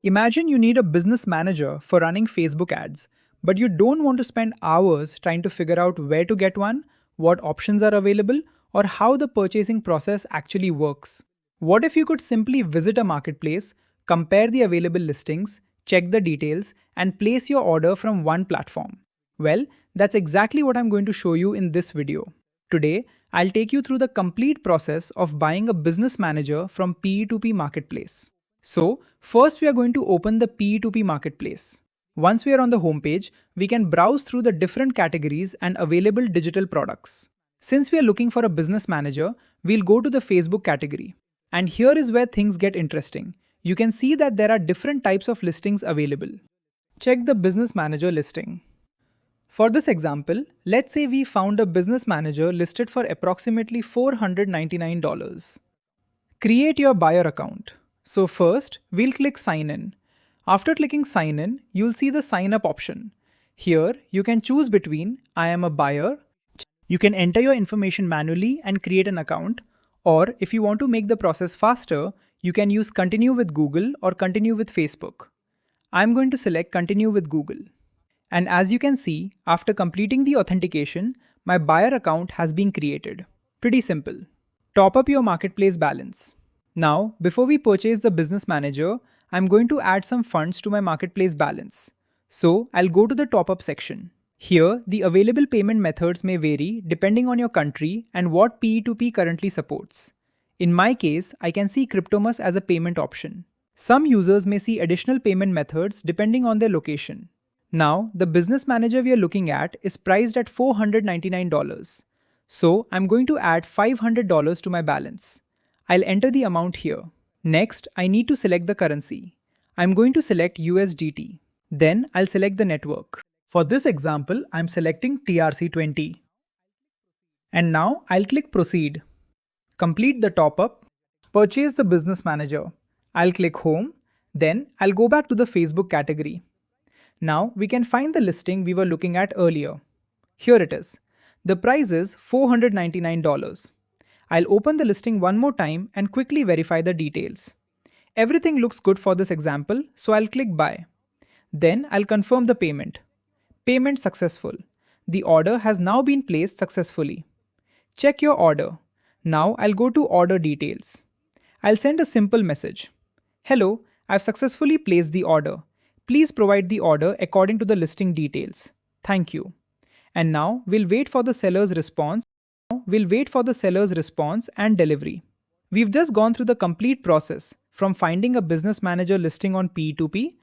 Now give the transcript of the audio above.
Imagine you need a business manager for running Facebook ads, but you don't want to spend hours trying to figure out where to get one, what options are available, or how the purchasing process actually works. What if you could simply visit a marketplace, compare the available listings, check the details, and place your order from one platform? Well, that's exactly what I'm going to show you in this video. Today, I'll take you through the complete process of buying a business manager from PE2P Marketplace. So, first we are going to open the PE2P Marketplace. Once we are on the homepage, we can browse through the different categories and available digital products. Since we are looking for a business manager, we'll go to the Facebook category. And here is where things get interesting. You can see that there are different types of listings available. Check the business manager listing. For this example, let's say we found a business manager listed for approximately $499. Create your buyer account. So first, we'll click sign in. After clicking sign in, you'll see the sign up option. Here, you can choose between I am a buyer. You can enter your information manually and create an account. Or if you want to make the process faster, you can use continue with Google or continue with Facebook. I'm going to select continue with Google. And as you can see, after completing the authentication, my buyer account has been created. Pretty simple. Top up your marketplace balance. Now, before we purchase the business manager, I'm going to add some funds to my marketplace balance. So, I'll go to the top up section. Here, the available payment methods may vary depending on your country and what PE2P currently supports. In my case, I can see Cryptomus as a payment option. Some users may see additional payment methods depending on their location. Now, the business manager we are looking at is priced at $499. So, I'm going to add $500 to my balance. I'll enter the amount here. Next, I need to select the currency. I'm going to select USDT. Then, I'll select the network. For this example, I'm selecting TRC20. And now, I'll click Proceed. Complete the top-up. Purchase the business manager. I'll click Home. Then, I'll go back to the Facebook category. Now, we can find the listing we were looking at earlier. Here it is. The price is $499. I'll open the listing one more time and quickly verify the details. Everything looks good for this example, so I'll click Buy. Then I'll confirm the payment. Payment successful. The order has now been placed successfully. Check your order. Now I'll go to Order Details. I'll send a simple message. Hello, I've successfully placed the order. Please provide the order according to the listing details. Thank you. And now we'll wait for the seller's response. And delivery. We've just gone through the complete process from finding a business manager listing on PE2P